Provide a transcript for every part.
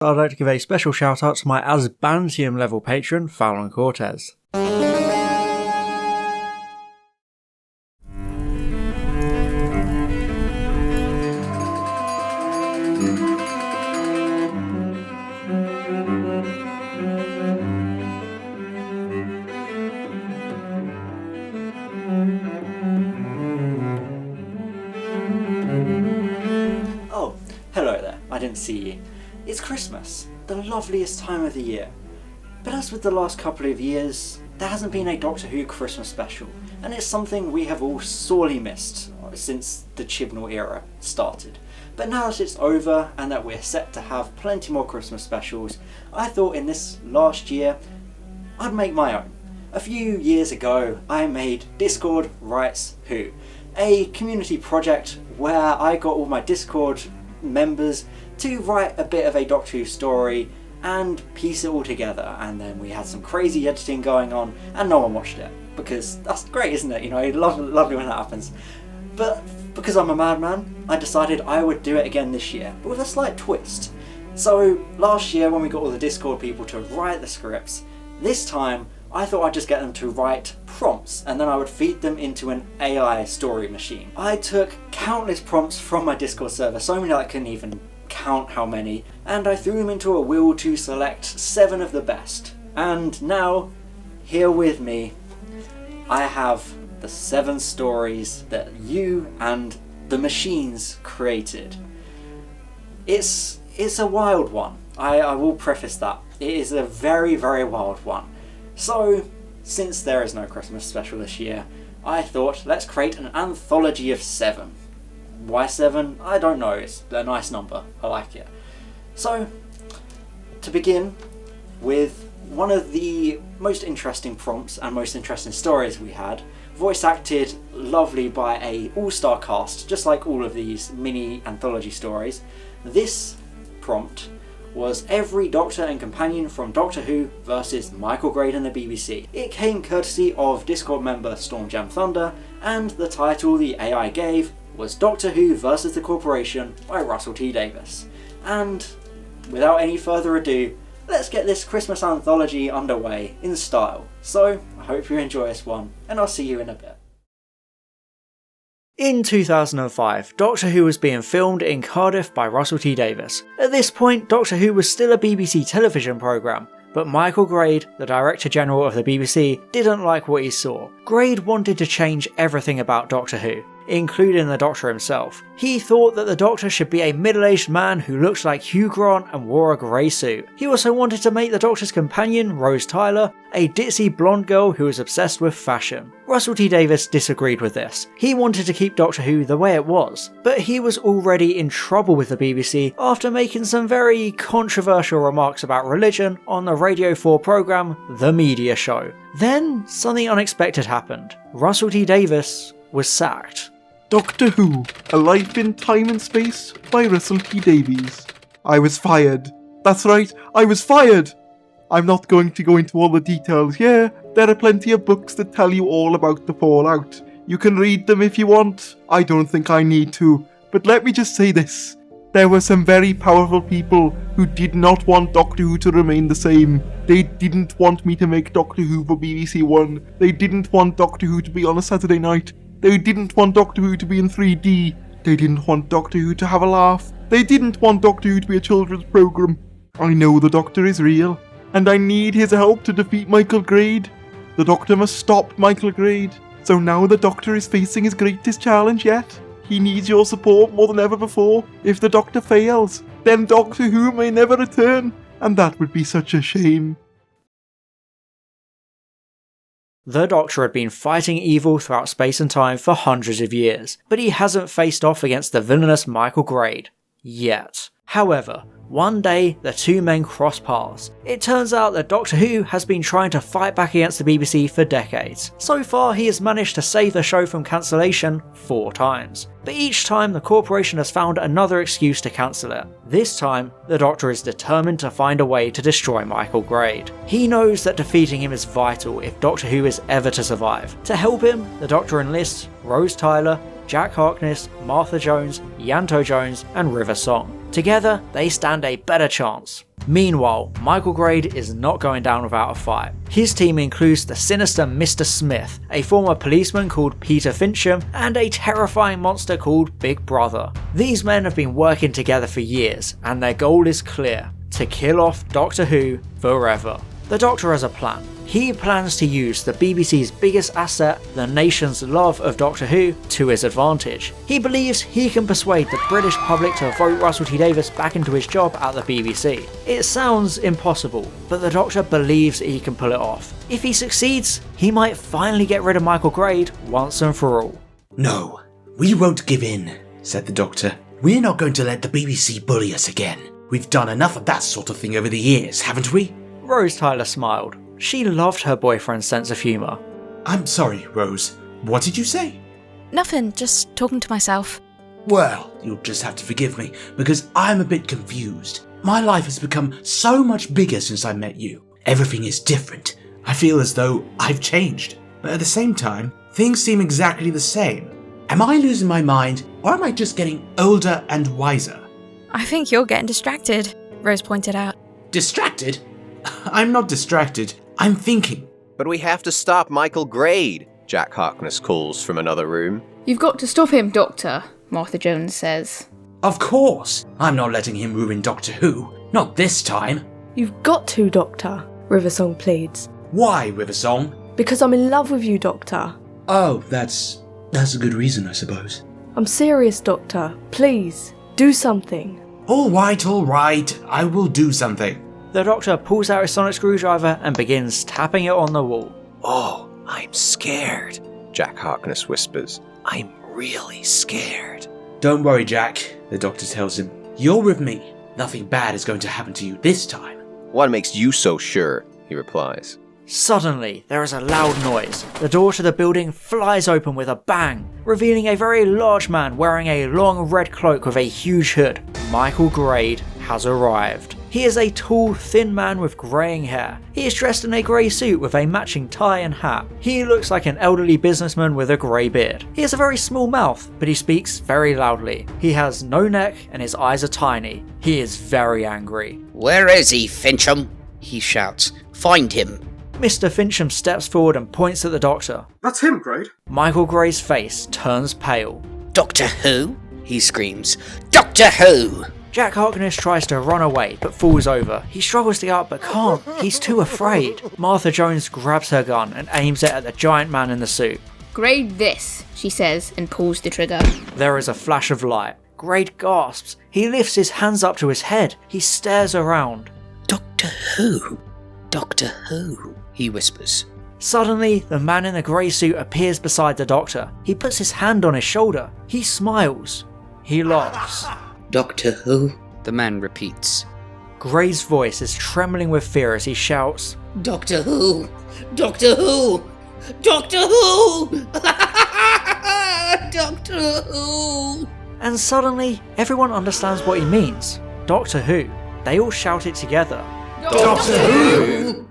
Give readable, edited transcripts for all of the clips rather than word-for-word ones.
I'd like to give a special shout out to my Asbantium level patron, Fallon Cortez. Oh, hello there, I didn't see you. It's Christmas, the loveliest time of the year. But as with the last couple of years, there hasn't been a Doctor Who Christmas special, and it's something we have all sorely missed since the Chibnall era started. But now that it's over and that we're set to have plenty more Christmas specials, I thought in this last year I'd make my own. A few years ago I made Discord Writes Who, a community project where I got all my Discord members to write a bit of a Doctor Who story and piece it all together, and then we had some crazy editing going on and no one watched it, because that's great, isn't it? You know, lovely when that happens. But because I'm a madman, I decided I would do it again this year, but with a slight twist. So last year when we got all the Discord people to write the scripts, this time I thought I'd just get them to write prompts and then I would feed them into an AI story machine. I took countless prompts from my Discord server, so many that I couldn't even count how many, and I threw them into a wheel to select 7 of the best. And now, here with me, I have the 7 stories that you and the machines created. It's a wild one, I will preface that. It is a very, very wild one. So, since there is no Christmas special this year, I thought let's create an anthology of 7. Why 7? I don't know, it's a nice number, I like it. So, to begin with one of the most interesting prompts and most interesting stories we had, voice acted lovely by a all-star cast, just like all of these mini anthology stories. This prompt was every Doctor and companion from Doctor Who versus Michael Grade and the BBC. It came courtesy of Discord member Storm Jam Thunder, and the title the AI gave was Doctor Who versus the Corporation by Russell T Davies. And without any further ado, let's get this Christmas anthology underway in style. So I hope you enjoy this one, and I'll see you in a bit. In 2005, Doctor Who was being filmed in Cardiff by Russell T Davies. At this point, Doctor Who was still a BBC television programme, but Michael Grade, the Director General of the BBC, didn't like what he saw. Grade wanted to change everything about Doctor Who, including the Doctor himself. He thought that the Doctor should be a middle-aged man who looked like Hugh Grant and wore a grey suit. He also wanted to make the Doctor's companion, Rose Tyler, a ditzy blonde girl who was obsessed with fashion. Russell T Davies disagreed with this. He wanted to keep Doctor Who the way it was, but he was already in trouble with the BBC after making some very controversial remarks about religion on the Radio 4 programme The Media Show. Then something unexpected happened. Russell T Davies was sacked. Doctor Who, A Life in Time and Space by Russell T Davies. I was fired. That's right, I was fired! I'm not going to go into all the details here. There are plenty of books that tell you all about the fallout. You can read them if you want. I don't think I need to. But let me just say this. There were some very powerful people who did not want Doctor Who to remain the same. They didn't want me to make Doctor Who for BBC One. They didn't want Doctor Who to be on a Saturday night. They didn't want Doctor Who to be in 3D. They didn't want Doctor Who to have a laugh. They didn't want Doctor Who to be a children's programme. I know the Doctor is real, and I need his help to defeat Michael Grade. The Doctor must stop Michael Grade. So now the Doctor is facing his greatest challenge yet. He needs your support more than ever before. If the Doctor fails, then Doctor Who may never return, and that would be such a shame. The Doctor had been fighting evil throughout space and time for hundreds of years, but he hasn't faced off against the villainous Michael Grade. Yet. However, one day the two men cross paths. It turns out that Doctor Who has been trying to fight back against the BBC for decades. So far he has managed to save the show from cancellation 4 times. But each time the corporation has found another excuse to cancel it. This time, the Doctor is determined to find a way to destroy Michael Grade. He knows that defeating him is vital if Doctor Who is ever to survive. To help him, the Doctor enlists Rose Tyler, Jack Harkness, Martha Jones, Yanto Jones and River Song. Together, they stand a better chance. Meanwhile, Michael Grade is not going down without a fight. His team includes the sinister Mr. Smith, a former policeman called Peter Fincham, and a terrifying monster called Big Brother. These men have been working together for years, and their goal is clear: to kill off Doctor Who forever. The Doctor has a plan. He plans to use the BBC's biggest asset, the nation's love of Doctor Who, to his advantage. He believes he can persuade the British public to vote Russell T Davies back into his job at the BBC. It sounds impossible, but the Doctor believes he can pull it off. If he succeeds, he might finally get rid of Michael Grade once and for all. "No, we won't give in," said the Doctor. "We're not going to let the BBC bully us again. We've done enough of that sort of thing over the years, haven't we?" Rose Tyler smiled. She loved her boyfriend's sense of humour. "I'm sorry, Rose. What did you say?" Nothing, just talking to myself. "Well, you'll just have to forgive me, because I'm a bit confused. My life has become so much bigger since I met you. Everything is different. I feel as though I've changed. But at the same time, things seem exactly the same. Am I losing my mind, or am I just getting older and wiser?" I think you're getting distracted, Rose pointed out. "Distracted? I'm not distracted. I'm thinking." "But we have to stop Michael Grade," Jack Harkness calls from another room. "You've got to stop him, Doctor," Martha Jones says. "Of course. I'm not letting him ruin Doctor Who. Not this time." "You've got to, Doctor," Riversong pleads. "Why, Riversong?" "Because I'm in love with you, Doctor." "Oh, that's a good reason, I suppose." "I'm serious, Doctor. Please, do something." All right, I will do something." The Doctor pulls out his sonic screwdriver and begins tapping it on the wall. "Oh, I'm scared," Jack Harkness whispers. "I'm really scared." "Don't worry, Jack," the Doctor tells him. "You're with me. Nothing bad is going to happen to you this time." "What makes you so sure?" he replies. Suddenly, there is a loud noise. The door to the building flies open with a bang, revealing a very large man wearing a long red cloak with a huge hood. Michael Grade has arrived. He is a tall, thin man with greying hair. He is dressed in a grey suit with a matching tie and hat. He looks like an elderly businessman with a grey beard. He has a very small mouth, but he speaks very loudly. He has no neck and his eyes are tiny. He is very angry. "Where is he, Fincham?" he shouts. "Find him." Mr. Fincham steps forward and points at the Doctor. That's him, Grade. Michael Gray's face turns pale. "Doctor Who?" he screams. "Doctor Who!" Jack Harkness tries to run away but falls over. He struggles to get up but can't. He's too afraid. Martha Jones grabs her gun and aims it at the giant man in the suit. "Grade this," she says, and pulls the trigger. There is a flash of light. Grade gasps. He lifts his hands up to his head. He stares around. "Doctor Who? Doctor Who?" he whispers. Suddenly, the man in the grey suit appears beside the Doctor. He puts his hand on his shoulder. He smiles. He laughs. "Doctor Who?" the man repeats. Gray's voice is trembling with fear as he shouts, "Doctor Who? Doctor Who? Doctor Who? Doctor Who?" and suddenly, everyone understands what he means. Doctor Who. They all shout it together. Doctor Who!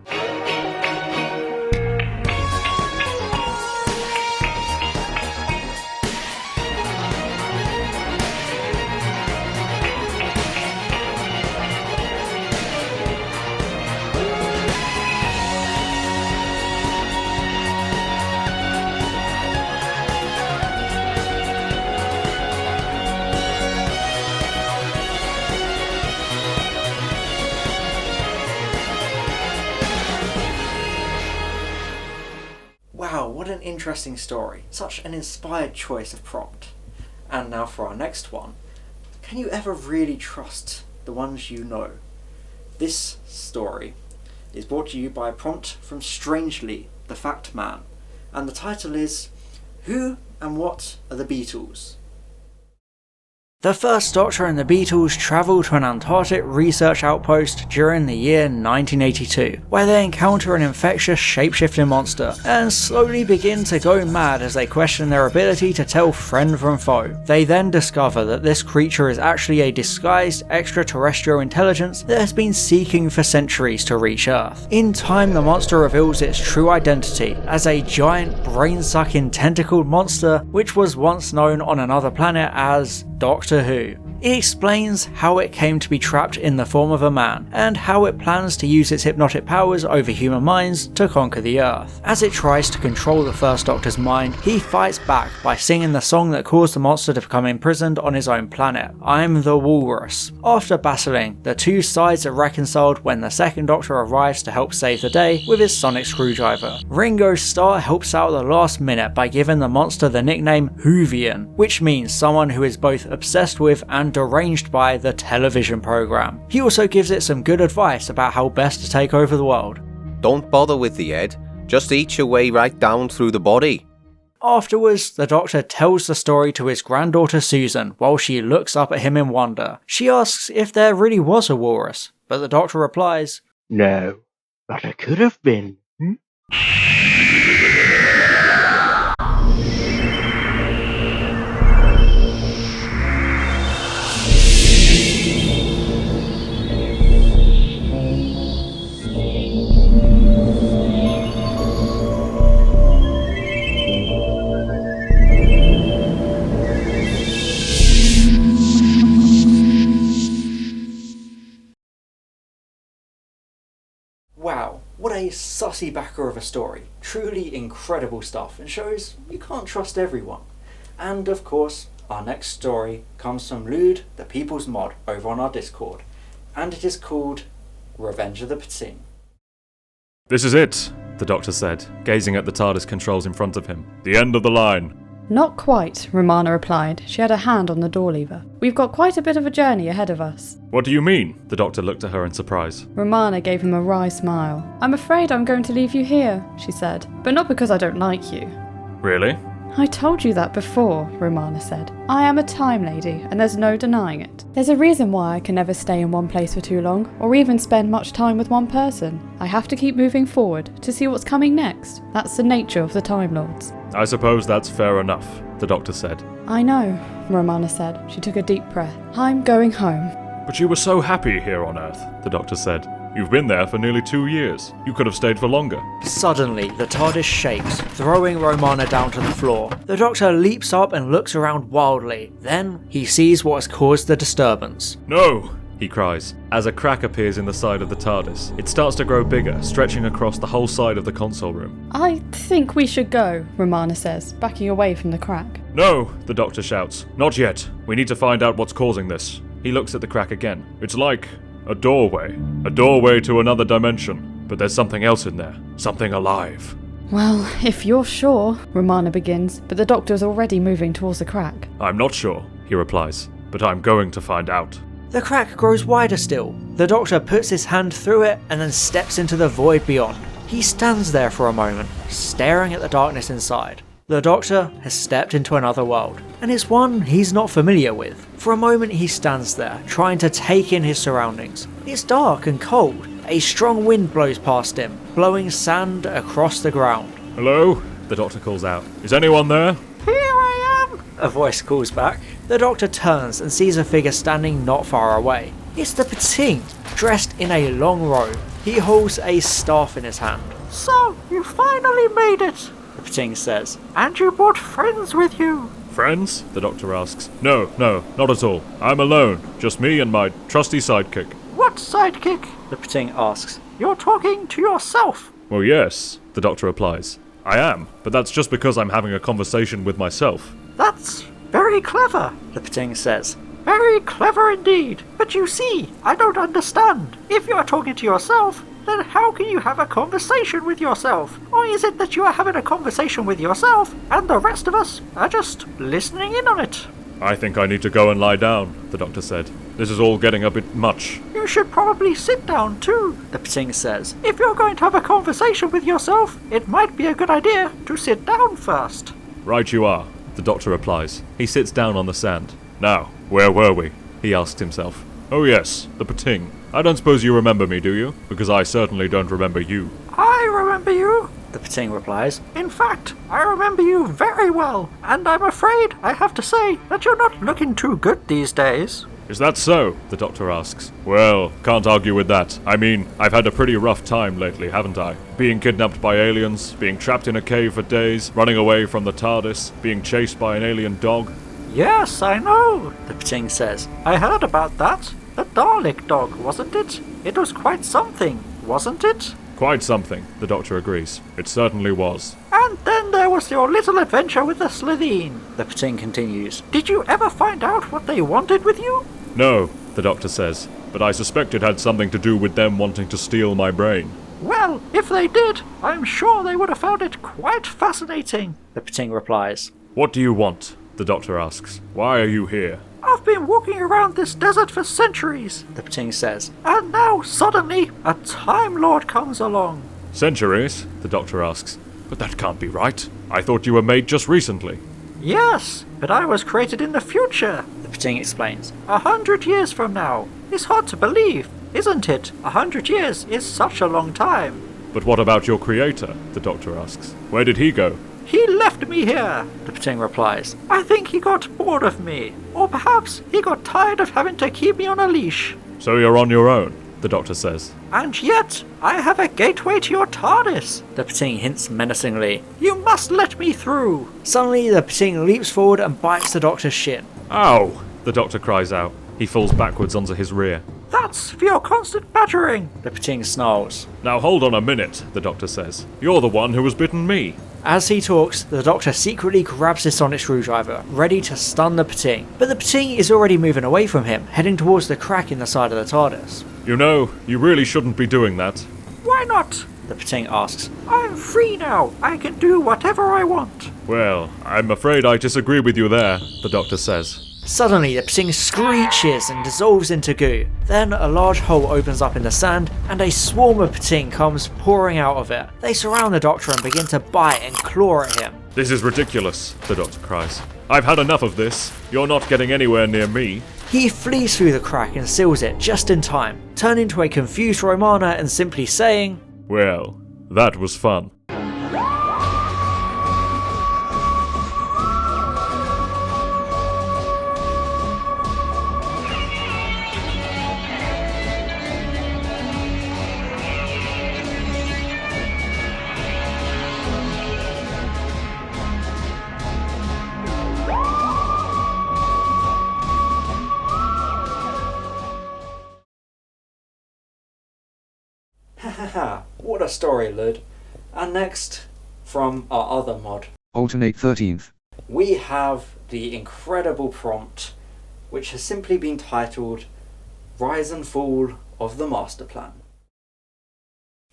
Wow, what an interesting story. Such an inspired choice of prompt. And now for our next one. Can you ever really trust the ones you know? This story is brought to you by a prompt from Strangely, the Fact Man. And the title is, Who and What Are the Beatles? The first Doctor and the Beatles travel to an Antarctic research outpost during the year 1982, where they encounter an infectious shape-shifting monster, and slowly begin to go mad as they question their ability to tell friend from foe. They then discover that this creature is actually a disguised extraterrestrial intelligence that has been seeking for centuries to reach Earth. In time, the monster reveals its true identity as a giant brain-sucking tentacled monster which was once known on another planet as Doctor Who. It explains how it came to be trapped in the form of a man, and how it plans to use its hypnotic powers over human minds to conquer the Earth. As it tries to control the First Doctor's mind, he fights back by singing the song that caused the monster to become imprisoned on his own planet, I'm the Walrus. After battling, the two sides are reconciled when the Second Doctor arrives to help save the day with his sonic screwdriver. Ringo Starr helps out at the last minute by giving the monster the nickname Whovian, which means someone who is both obsessed with and deranged by the television program. He also gives it some good advice about how best to take over the world. Don't bother with the head, just eat your way right down through the body. Afterwards, the Doctor tells the story to his granddaughter Susan while she looks up at him in wonder. She asks if there really was a walrus, but the Doctor replies, No, but it could have been. Wow, what a sussy backer of a story. Truly incredible stuff, and shows you can't trust everyone. And of course, our next story comes from Lude, the People's Mod, over on our Discord, and it is called Revenge of the Pting. This is it, the Doctor said, gazing at the TARDIS controls in front of him. The end of the line. Not quite, Romana replied. She had a hand on the door lever. We've got quite a bit of a journey ahead of us. What do you mean? The Doctor looked at her in surprise. Romana gave him a wry smile. I'm afraid I'm going to leave you here, she said, but not because I don't like you. Really? I told you that before, Romana said. I am a time lady, and there's no denying it. There's a reason why I can never stay in one place for too long, or even spend much time with one person. I have to keep moving forward to see what's coming next. That's the nature of the Time Lords. I suppose that's fair enough, the Doctor said. I know, Romana said. She took a deep breath. I'm going home. But you were so happy here on Earth, the Doctor said. You've been there for nearly 2 years. You could have stayed for longer. Suddenly, the TARDIS shakes, throwing Romana down to the floor. The Doctor leaps up and looks around wildly. Then, he sees what has caused the disturbance. No! He cries, as a crack appears in the side of the TARDIS. It starts to grow bigger, stretching across the whole side of the console room. I think we should go, Romana says, backing away from the crack. No, the Doctor shouts. Not yet. We need to find out what's causing this. He looks at the crack again. It's like a doorway. A doorway to another dimension. But there's something else in there. Something alive. Well, if you're sure, Romana begins, but the Doctor is already moving towards the crack. I'm not sure, he replies, but I'm going to find out. The crack grows wider still. The Doctor puts his hand through it and then steps into the void beyond. He stands there for a moment, staring at the darkness inside. The Doctor has stepped into another world, and it's one he's not familiar with. For a moment he stands there, trying to take in his surroundings. It's dark and cold. A strong wind blows past him, blowing sand across the ground. Hello? The Doctor calls out. Is anyone there? Here I am! A voice calls back. The Doctor turns and sees a figure standing not far away. It's the Pting, dressed in a long robe. He holds a staff in his hand. So, you finally made it, the Pting says. And you brought friends with you. Friends? The Doctor asks. No, not at all. I'm alone. Just me and my trusty sidekick. What sidekick? The Pting asks. You're talking to yourself. Well, yes, the Doctor replies. I am, but that's just because I'm having a conversation with myself. That's very clever, the Pting says. Very clever indeed. But you see, I don't understand. If you are talking to yourself, then how can you have a conversation with yourself? Or is it that you are having a conversation with yourself and the rest of us are just listening in on it? I think I need to go and lie down, the Doctor said. This is all getting a bit much. You should probably sit down too, the Pting says. If you're going to have a conversation with yourself, it might be a good idea to sit down first. Right you are, the Doctor replies. He sits down on the sand. Now, where were we? He asked himself. Oh yes, the Pting. I don't suppose you remember me, do you? Because I certainly don't remember you. I remember you, the Pting replies. In fact, I remember you very well, and I'm afraid I have to say that you're not looking too good these days. Is that so? The Doctor asks. Well, can't argue with that. I mean, I've had a pretty rough time lately, haven't I? Being kidnapped by aliens, being trapped in a cave for days, running away from the TARDIS, being chased by an alien dog. Yes, I know, the Pting says. I heard about that. The Dalek dog, wasn't it? It was quite something, wasn't it? Quite something, the Doctor agrees. It certainly was. And then there was your little adventure with the Slitheen, the Pting continues. Did you ever find out what they wanted with you? No, the Doctor says, but I suspect it had something to do with them wanting to steal my brain. Well, if they did, I'm sure they would have found it quite fascinating, the Pting replies. What do you want? The Doctor asks. Why are you here? I've been walking around this desert for centuries, the Pting says. And now, suddenly, a Time Lord comes along. Centuries? The Doctor asks. But that can't be right. I thought you were made just recently. Yes, but I was created in the future, the Pting explains. 100 years from now. It's hard to believe, isn't it? 100 years is such a long time. But what about your creator? The Doctor asks. Where did he go? He left me here, the Pting replies. I think he got bored of me. Or perhaps he got tired of having to keep me on a leash. So you're on your own, the Doctor says. And yet, I have a gateway to your TARDIS, the Pting hints menacingly. You must let me through. Suddenly, the Pting leaps forward and bites the Doctor's shin. Ow! The Doctor cries out. He falls backwards onto his rear. That's for your constant badgering, the Pting snarls. Now hold on a minute, the Doctor says. You're the one who has bitten me. As he talks, the Doctor secretly grabs his sonic screwdriver, ready to stun the Pting. But the Pting is already moving away from him, heading towards the crack in the side of the TARDIS. You know, you really shouldn't be doing that. Why not? The Pting asks. I'm free now. I can do whatever I want. Well, I'm afraid I disagree with you there, the Doctor says. Suddenly, the Pting screeches and dissolves into goo. Then a large hole opens up in the sand, and a swarm of Pting comes pouring out of it. They surround the Doctor and begin to bite and claw at him. This is ridiculous, the Doctor cries. I've had enough of this. You're not getting anywhere near me. He flees through the crack and seals it just in time, turning to a confused Romana and simply saying, Well, that was fun. What a story, Lud. And next, from our other mod, Alternate 13th, we have the incredible prompt, which has simply been titled Rise and Fall of the Master Plan.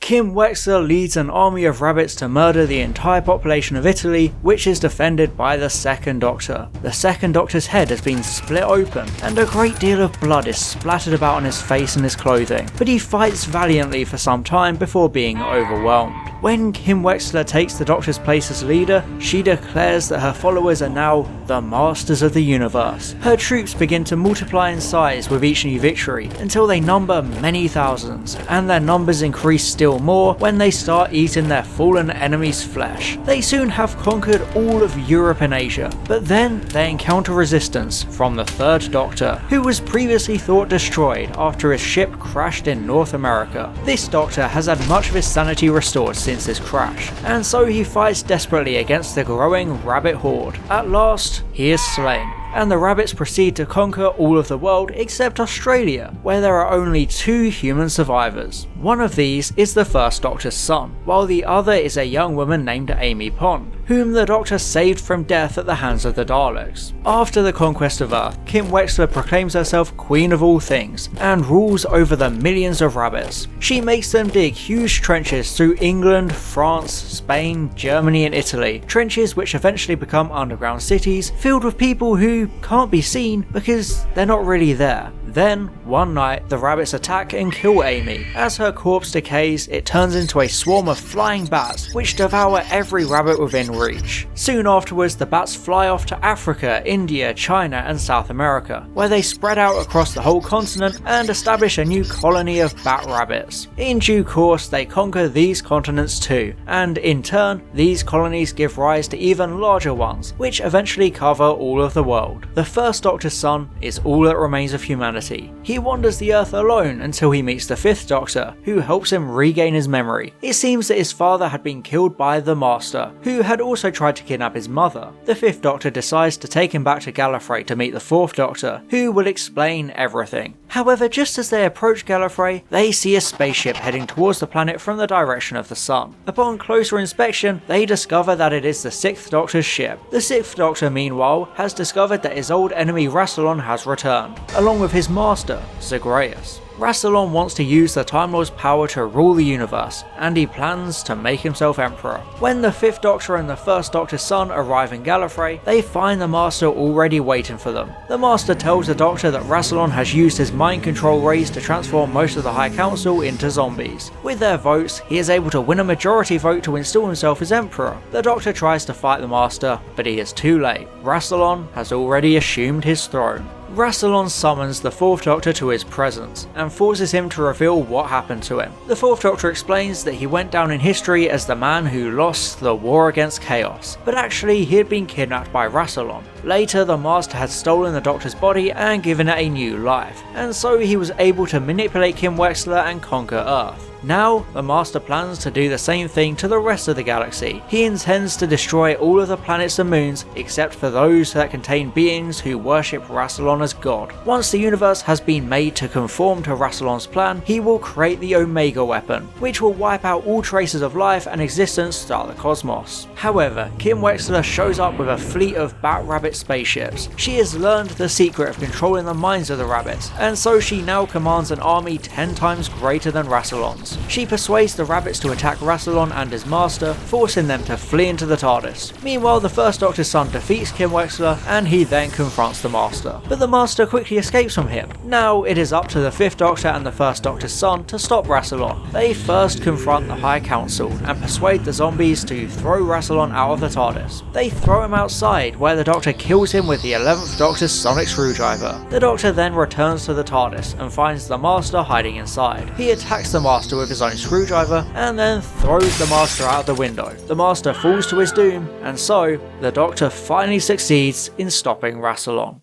Kim Wexler leads an army of rabbits to murder the entire population of Italy, which is defended by the Second Doctor. The Second Doctor's head has been split open, and a great deal of blood is splattered about on his face and his clothing, but he fights valiantly for some time before being overwhelmed. When Kim Wexler takes the Doctor's place as leader, she declares that her followers are now the Masters of the Universe. Her troops begin to multiply in size with each new victory, until they number many thousands, and their numbers increase still more when they start eating their fallen enemies' flesh. They soon have conquered all of Europe and Asia, but then they encounter resistance from the Third Doctor, who was previously thought destroyed after his ship crashed in North America. This Doctor has had much of his sanity restored since his crash, and so he fights desperately against the growing rabbit horde. At last, he is slain, and the rabbits proceed to conquer all of the world except Australia, where there are only 2 human survivors. One of these is the First Doctor's son, while the other is a young woman named Amy Pond, whom the Doctor saved from death at the hands of the Daleks. After the conquest of Earth, Kim Wexler proclaims herself Queen of all things, and rules over the millions of rabbits. She makes them dig huge trenches through England, France, Spain, Germany and Italy, trenches which eventually become underground cities filled with people who can't be seen because they're not really there. Then, one night, the rabbits attack and kill Amy. As her corpse decays, it turns into a swarm of flying bats which devour every rabbit within reach. Soon afterwards, the bats fly off to Africa, India, China and South America, where they spread out across the whole continent and establish a new colony of bat rabbits. In due course, they conquer these continents too, and in turn, these colonies give rise to even larger ones, which eventually cover all of the world. The First Doctor's son is all that remains of humanity, reality. He wanders the Earth alone until he meets the Fifth Doctor, who helps him regain his memory. It seems that his father had been killed by the Master, who had also tried to kidnap his mother. The Fifth Doctor decides to take him back to Gallifrey to meet the Fourth Doctor, who will explain everything. However, just as they approach Gallifrey, they see a spaceship heading towards the planet from the direction of the sun. Upon closer inspection, they discover that it is the Sixth Doctor's ship. The Sixth Doctor, meanwhile, has discovered that his old enemy Rassilon has returned, along with his master, Zagreus. Rassilon wants to use the Time Lord's power to rule the universe, and he plans to make himself Emperor. When the Fifth Doctor and the First Doctor's son arrive in Gallifrey, they find the Master already waiting for them. The Master tells the Doctor that Rassilon has used his mind control rays to transform most of the High Council into zombies. With their votes, he is able to win a majority vote to install himself as Emperor. The Doctor tries to fight the Master, but he is too late. Rassilon has already assumed his throne. Rassilon summons the Fourth Doctor to his presence, and forces him to reveal what happened to him. The Fourth Doctor explains that he went down in history as the man who lost the war against chaos, but actually he had been kidnapped by Rassilon. Later, the Master had stolen the Doctor's body and given it a new life, and so he was able to manipulate Kim Wexler and conquer Earth. Now, the Master plans to do the same thing to the rest of the galaxy. He intends to destroy all of the planets and moons except for those that contain beings who worship Rassilon as God. Once the universe has been made to conform to Rassilon's plan, he will create the Omega weapon, which will wipe out all traces of life and existence throughout the cosmos. However, Kim Wexler shows up with a fleet of Bat Rabbit spaceships. She has learned the secret of controlling the minds of the rabbits, and so she now commands an army 10 times greater than Rassilon's. She persuades the rabbits to attack Rassilon and his master, forcing them to flee into the TARDIS. Meanwhile, the First Doctor's son defeats Kim Wexler, and he then confronts the Master. But the Master quickly escapes from him. Now it is up to the Fifth Doctor and the First Doctor's son to stop Rassilon. They first confront the High Council and persuade the zombies to throw Rassilon out of the TARDIS. They throw him outside, where the Doctor kills him with the 11th Doctor's sonic screwdriver. The Doctor then returns to the TARDIS and finds the Master hiding inside. He attacks the Master with his own screwdriver and then throws the Master out the window. The Master falls to his doom, and so the Doctor finally succeeds in stopping Rassilon.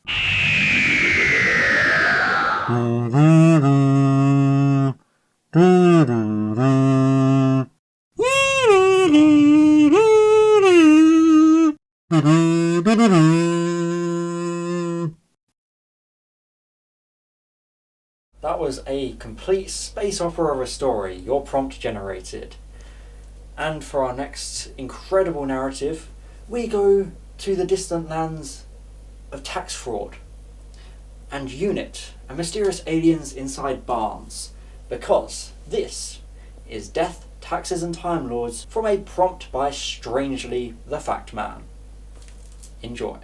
That was a complete space opera of a story your prompt generated. And for our next incredible narrative, we go to the distant lands of tax fraud and UNIT, and mysterious aliens inside barns, because this is Death, Taxes and Time Lords from a prompt by Strangely the Fact Man. Enjoy.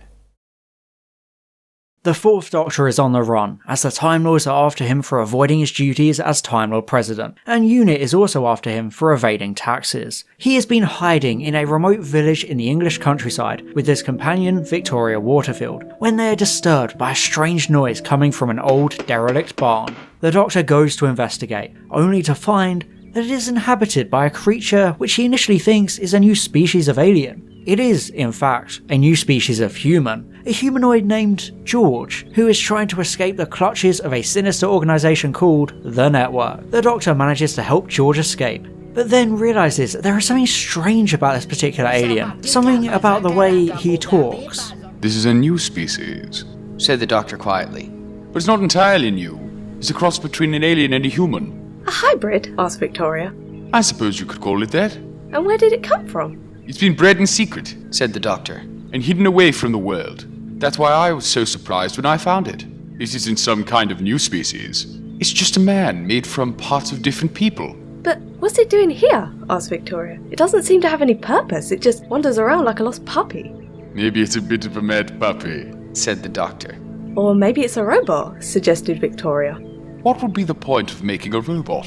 The Fourth Doctor is on the run, as the Time Lords are after him for avoiding his duties as Time Lord President, and UNIT is also after him for evading taxes. He has been hiding in a remote village in the English countryside with his companion Victoria Waterfield, when they are disturbed by a strange noise coming from an old, derelict barn. The Doctor goes to investigate, only to find that it is inhabited by a creature which he initially thinks is a new species of alien. It is, in fact, a new species of human, a humanoid named George, who is trying to escape the clutches of a sinister organisation called The Network. The Doctor manages to help George escape, but then realises that there is something strange about this particular alien, something about the way he talks. This is a new species, said the Doctor quietly. But it's not entirely new. It's a cross between an alien and a human. A hybrid? Asked Victoria. I suppose you could call it that. And where did it come from? It's been bred in secret, said the Doctor, and hidden away from the world. That's why I was so surprised when I found it. It isn't some kind of new species. It's just a man made from parts of different people. But what's it doing here? Asked Victoria. It doesn't seem to have any purpose. It just wanders around like a lost puppy. Maybe it's a bit of a mad puppy, said the Doctor. Or maybe it's a robot, suggested Victoria. What would be the point of making a robot?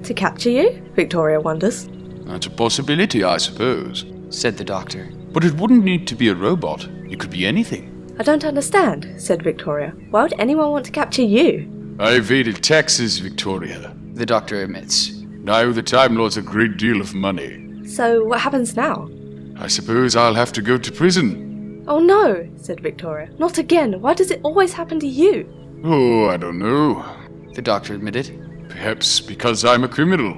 To capture you? Victoria wonders. That's a possibility, I suppose, said the Doctor. But it wouldn't need to be a robot. It could be anything. I don't understand, said Victoria. Why would anyone want to capture you? I evaded taxes, Victoria, the Doctor admits. I owe the Time Lords a great deal of money. So what happens now? I suppose I'll have to go to prison. Oh no, said Victoria. Not again. Why does it always happen to you? Oh, I don't know. The doctor admitted. Perhaps because I'm a criminal.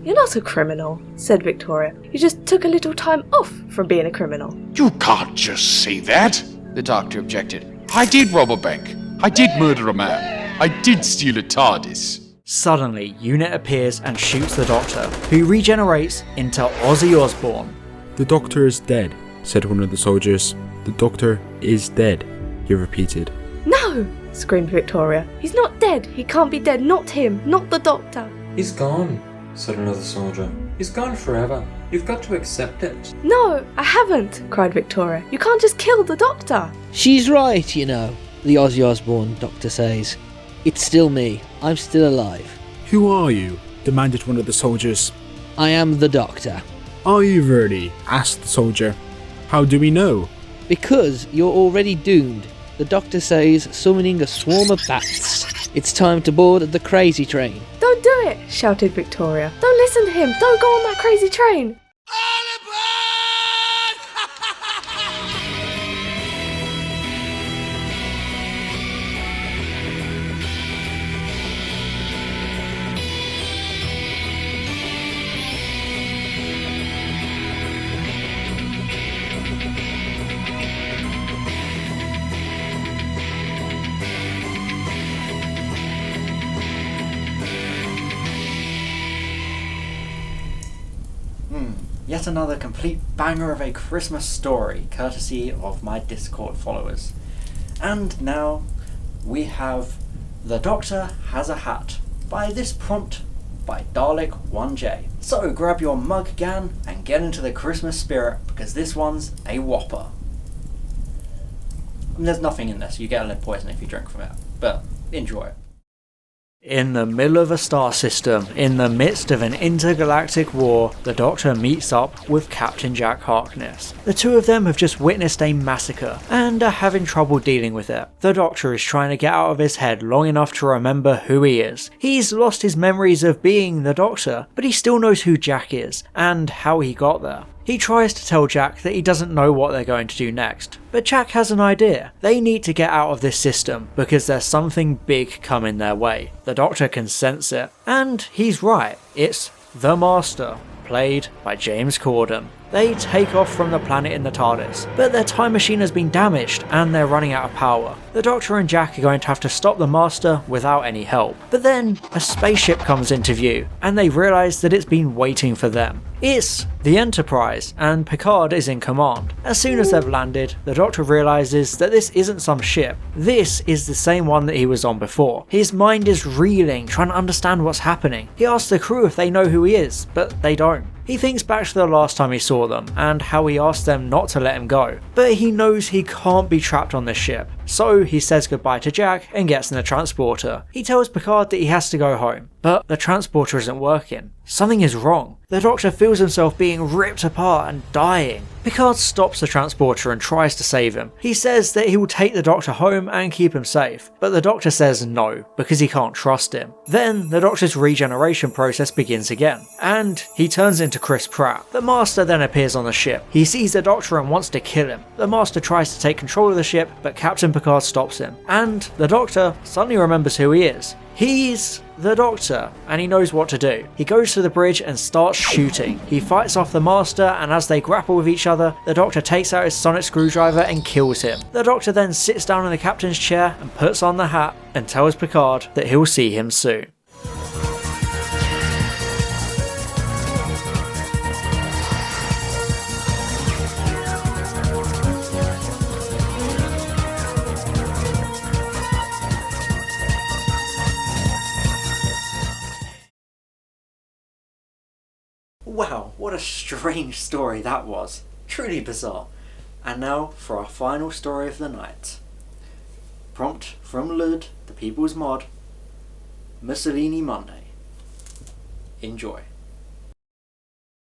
You're not a criminal, said Victoria. You just took a little time off from being a criminal. You can't just say that. The doctor objected. I did rob a bank. I did murder a man. I did steal a TARDIS. Suddenly, Unit appears and shoots the Doctor, who regenerates into Ozzy Osbourne. The Doctor is dead, said one of the soldiers. The Doctor is dead, he repeated. No, screamed Victoria. He's not dead. He can't be dead. Not him. Not the Doctor. He's gone, said another soldier. He's gone forever. You've got to accept it. No, I haven't, cried Victoria. You can't just kill the Doctor. She's right, you know, the Ozzy Osbourne doctor says. It's still me. I'm still alive. Who are you? Demanded one of the soldiers. I am the Doctor. Are you really? Asked the soldier. How do we know? Because you're already doomed. The Doctor says, summoning a swarm of bats. It's time to board the crazy train. Don't do it, shouted Victoria. Don't listen to him. Don't go on that crazy train. Yet another complete banger of a Christmas story, courtesy of my Discord followers. And now we have The Doctor Has a Hat, by this prompt by Dalek1J. So grab your mug, Gan, and get into the Christmas spirit, because this one's a whopper. There's nothing in this, you get a lead poison if you drink from it, but enjoy it. In the middle of a star system, in the midst of an intergalactic war, the Doctor meets up with Captain Jack Harkness. The two of them have just witnessed a massacre, and are having trouble dealing with it. The Doctor is trying to get out of his head long enough to remember who he is. He's lost his memories of being the Doctor, but he still knows who Jack is, and how he got there. He tries to tell Jack that he doesn't know what they're going to do next, but Jack has an idea. They need to get out of this system because there's something big coming their way. The Doctor can sense it, and he's right. It's the Master, played by James Corden. They take off from the planet in the TARDIS, but their time machine has been damaged and they're running out of power. The Doctor and Jack are going to have to stop the Master without any help. But then a spaceship comes into view and they realise that it's been waiting for them. It's the Enterprise, and Picard is in command. As soon as they've landed, the Doctor realises that this isn't some ship. This is the same one that he was on before. His mind is reeling, trying to understand what's happening. He asks the crew if they know who he is, but they don't. He thinks back to the last time he saw them, and how he asked them not to let him go. But he knows he can't be trapped on this ship, so he says goodbye to Jack and gets in the transporter. He tells Picard that he has to go home, but the transporter isn't working. Something is wrong. The Doctor feels himself being ripped apart and dying. Picard stops the transporter and tries to save him. He says that he will take the Doctor home and keep him safe, but the Doctor says no, because he can't trust him. Then the Doctor's regeneration process begins again, and he turns into Chris Pratt. The Master then appears on the ship. He sees the Doctor and wants to kill him. The Master tries to take control of the ship, but Captain Picard stops him, and the Doctor suddenly remembers who he is. He's the Doctor, and he knows what to do. He goes to the bridge and starts shooting. He fights off the Master, and as they grapple with each other, the Doctor takes out his sonic screwdriver and kills him. The Doctor then sits down in the captain's chair and puts on the hat and tells Picard that he'll see him soon. Wow, what a strange story that was. Truly bizarre. And now for our final story of the night. Prompt from Lud, the People's Mod, Mussolini Monday. Enjoy.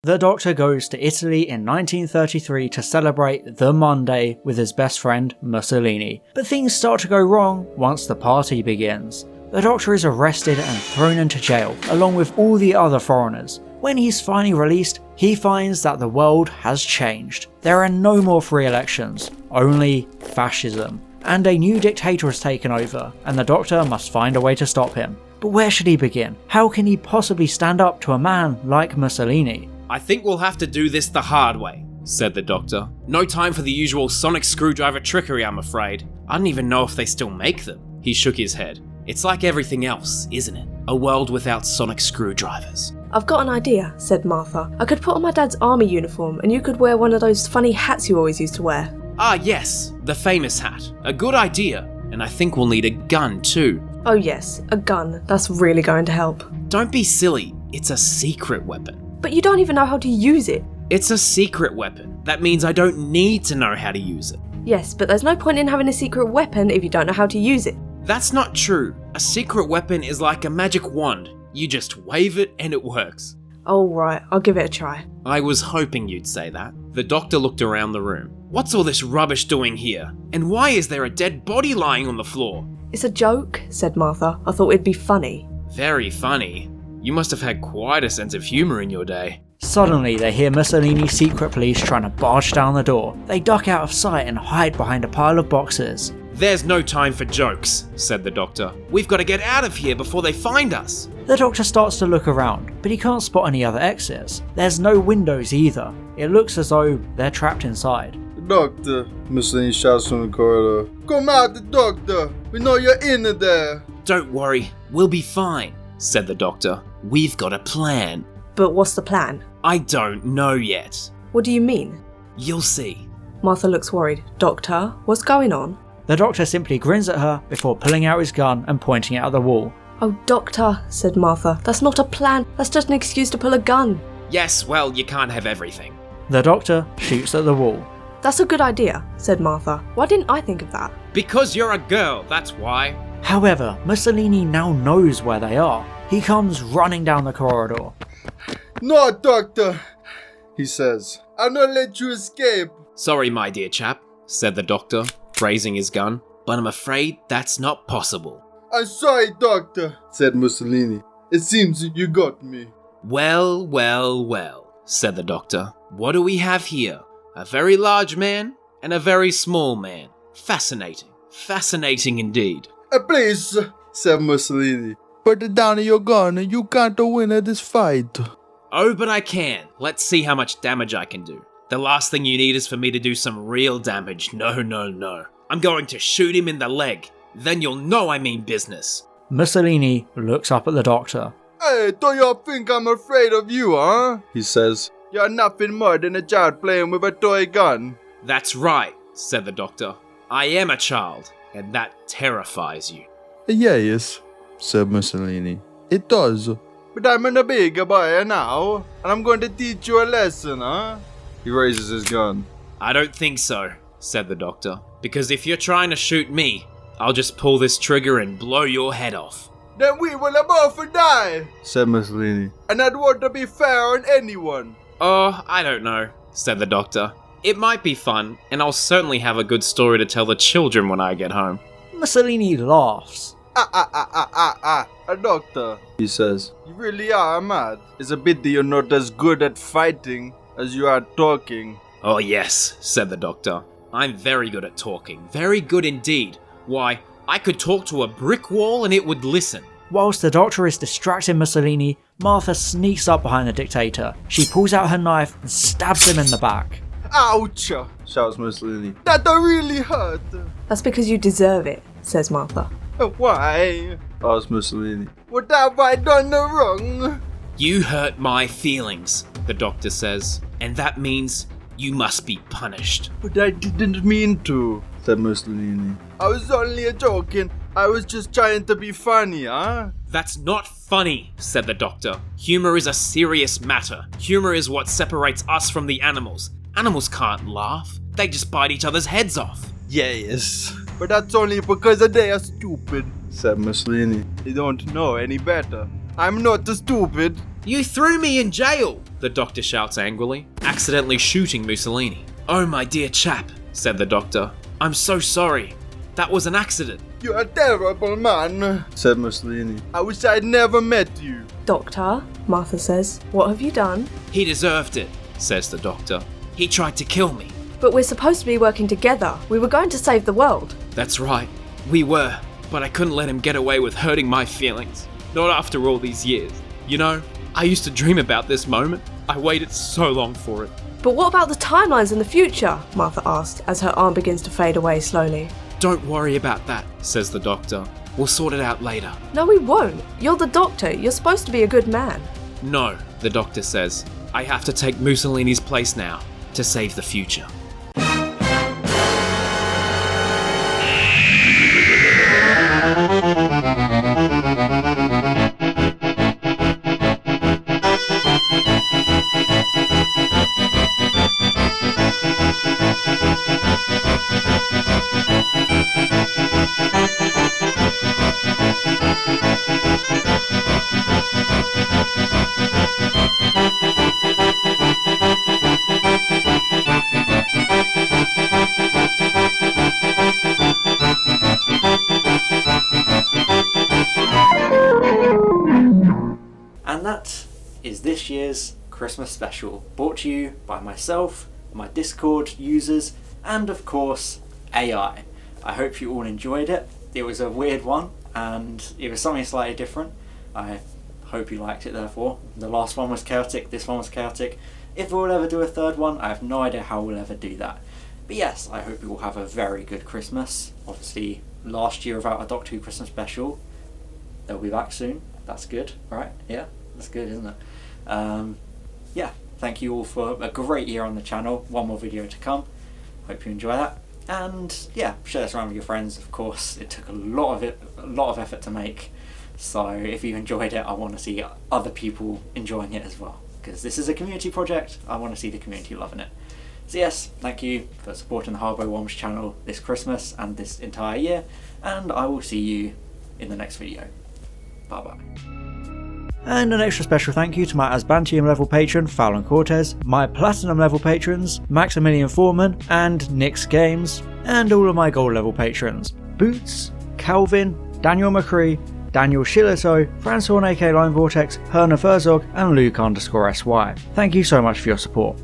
The Doctor goes to Italy in 1933 to celebrate the Monday with his best friend Mussolini, but things start to go wrong once the party begins. The Doctor is arrested and thrown into jail, along with all the other foreigners. When he's finally released, he finds that the world has changed. There are no more free elections, only fascism. and a new dictator has taken over, and the Doctor must find a way to stop him. But where should he begin? How can he possibly stand up to a man like Mussolini? I think we'll have to do this the hard way, said the Doctor. No time for the usual sonic screwdriver trickery, I'm afraid. I don't even know if they still make them. He shook his head. It's like everything else, isn't it? A world without sonic screwdrivers. I've got an idea, said Martha. I could put on my dad's army uniform and you could wear one of those funny hats you always used to wear. Ah yes, the famous hat. A good idea. And I think we'll need a gun too. Oh yes, a gun. That's really going to help. Don't be silly. It's a secret weapon. But you don't even know how to use it. It's a secret weapon. That means I don't need to know how to use it. Yes, but there's no point in having a secret weapon if you don't know how to use it. That's not true. A secret weapon is like a magic wand. You just wave it and it works. Oh right, I'll give it a try. I was hoping you'd say that. The Doctor looked around the room. What's all this rubbish doing here? And why is there a dead body lying on the floor? It's a joke, said Martha. I thought it'd be funny. Very funny. You must have had quite a sense of humour in your day. Suddenly, they hear Mussolini's secret police trying to barge down the door. They duck out of sight and hide behind a pile of boxes. There's no time for jokes, said the Doctor. We've got to get out of here before they find us. The Doctor starts to look around, but he can't spot any other exits. There's no windows either. It looks as though they're trapped inside. Doctor, Mussolini shouts from the corridor. Come out, the Doctor! We know you're in there! Don't worry, we'll be fine, said the Doctor. We've got a plan. But what's the plan? I don't know yet. What do you mean? You'll see. Martha looks worried. Doctor, what's going on? The Doctor simply grins at her before pulling out his gun and pointing it at the wall. Oh, Doctor, said Martha. That's not a plan. That's just an excuse to pull a gun. Yes, well, you can't have everything. The Doctor shoots at the wall. That's a good idea, said Martha. Why didn't I think of that? Because you're a girl, that's why. However, Mussolini now knows where they are. He comes running down the corridor. No, Doctor, he says. I'll not let you escape. Sorry, my dear chap, said the Doctor, raising his gun, but I'm afraid that's not possible. I'm sorry, Doctor, said Mussolini. It seems you got me. Well, well, well, said the Doctor. What do we have here? A very large man and a very small man. Fascinating. Fascinating indeed. Please, said Mussolini. Put down your gun. You can't win at this fight. Oh, but I can. Let's see how much damage I can do. The last thing you need is for me to do some real damage. No, no, no. I'm going to shoot him in the leg. Then you'll know I mean business. Mussolini looks up at the Doctor. Hey, do you think I'm afraid of you, huh? He says. You're nothing more than a child playing with a toy gun. That's right, said the Doctor. I am a child, and that terrifies you. Yes, said Mussolini. It does. But I'm a big boy now, and I'm going to teach you a lesson, huh? He raises his gun. I don't think so, said the Doctor. Because if you're trying to shoot me, I'll just pull this trigger and blow your head off. Then we will both die, said Mussolini. And I'd want to be fair on anyone. Oh, I don't know, said the Doctor. It might be fun, and I'll certainly have a good story to tell the children when I get home. Mussolini laughs. A Doctor, he says. You really are mad. It's a pity you're not as good at fighting as you are talking. Oh yes, said the Doctor. I'm very good at talking. Very good indeed. Why, I could talk to a brick wall and it would listen. Whilst the Doctor is distracting Mussolini, Martha sneaks up behind the dictator. She pulls out her knife and stabs him in the back. Ouch! Shouts Mussolini. That really hurt. That's because you deserve it, says Martha. Why? Asks Mussolini. What have I done wrong? You hurt my feelings, the Doctor says, and that means you must be punished. But I didn't mean to, said Mussolini. I was only joking. I was just trying to be funny, huh? That's not funny, said the Doctor. Humour is a serious matter. Humour is what separates us from the animals. Animals can't laugh. They just bite each other's heads off. Yes. But that's only because they are stupid, said Mussolini. They don't know any better. I'm not stupid. You threw me in jail, the Doctor shouts angrily, accidentally shooting Mussolini. Oh, my dear chap, said the Doctor. I'm so sorry. That was an accident. You're a terrible man, said Mussolini. I wish I'd never met you. Doctor, Martha says, what have you done? He deserved it, says the Doctor. He tried to kill me. But we're supposed to be working together. We were going to save the world. That's right, we were. But I couldn't let him get away with hurting my feelings. Not after all these years. You know, I used to dream about this moment. I waited so long for it. But what about the timelines in the future? Martha asked as her arm begins to fade away slowly. Don't worry about that, says the doctor. We'll sort it out later. No, we won't. You're the doctor. You're supposed to be a good man. No, the doctor says. I have to take Mussolini's place now to save the future. And that is this year's Christmas special, brought to you by myself, my Discord users, and of course, AI. I hope you all enjoyed it. It was a weird one, and it was something slightly different. I hope you liked it, therefore. The last one was chaotic, this one was chaotic. If we'll ever do a third one, I have no idea how we'll ever do that. But yes, I hope you will have a very good Christmas. Obviously, last year without a Doctor Who Christmas special. They'll be back soon. That's good, right? Yeah, that's good, isn't it? Yeah, thank you all for a great year on the channel. One more video to come. Hope you enjoy that. And yeah, share this around with your friends. Of course, it took a lot of effort to make. So if you enjoyed it, I want to see other people enjoying it as well. Because this is a community project. I want to see the community loving it. So yes, thank you for supporting the Harbo Wholmes channel this Christmas and this entire year. And I will see you in the next video. Bye bye. And an extra special thank you to my Asbantium level patron Fallon Cortez, my Platinum level patrons Maximilian Foreman and Nyx Games, and all of my Gold level patrons Boots, Calvin, Daniel McCree, Daniel Shillito, Francois AK Line Vortex, Herna Furzog, and Luke_SY. Thank you so much for your support.